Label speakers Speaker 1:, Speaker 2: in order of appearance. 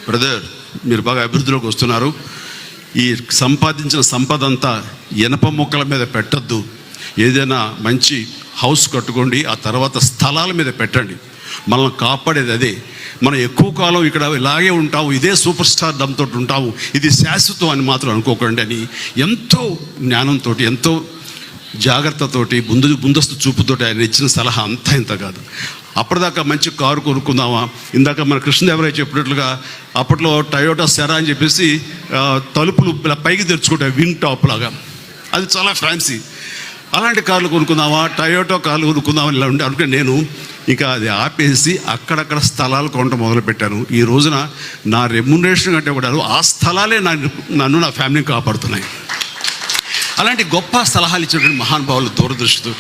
Speaker 1: Brother, మీరు బాగా అభివృద్ధిలోకి వస్తున్నారు. ఈ సంపాదించిన సంపద అంతా ఇనప మొక్కల మీద పెట్టద్దు. ఏదైనా మంచి హౌస్ కట్టుకోండి, ఆ తర్వాత స్థలాల మీద పెట్టండి. మనల్ని కాపాడేది అదే. మనం ఎక్కువ కాలం ఇక్కడ ఇలాగే ఉంటాము, ఇదే సూపర్ స్టార్ దమ్తో ఉంటాము, ఇది శాశ్వతం అని మాత్రం అనుకోకండి అని ఎంతో జ్ఞానంతో, ఎంతో జాగ్రత్తతోటి, ముందస్తు చూపుతోటి ఆయన ఇచ్చిన సలహా అంతా ఇంత కాదు. అప్పటిదాకా మంచి కారు కొనుక్కుందామా, ఇందాక మన కృష్ణదేవరాయ చెప్పినట్లుగా అప్పట్లో టయోటా సెరా అని చెప్పేసి తలుపులు పైకి తెరుచుకుంటాయి, వింగ్ టాప్ లాగా, అది చాలా ఫ్యాన్సీ. అలాంటి కార్లు కొనుక్కుందామా, టయోటా కార్లు కొనుక్కుందామా ఇలా ఉండే అనుకుంటే నేను ఇంకా అది ఆపేసి అక్కడక్కడ స్థలాలు కొనడం మొదలుపెట్టాను. ఈ రోజున నా రెమ్యునరేషన్ కంటే కూడా ఆ స్థలాలే నన్ను నా ఫ్యామిలీని కాపాడుతున్నాయి. అలాంటి గొప్ప సలహాలు ఇచ్చినటువంటి మహానుభావులు దూరదృష్టితో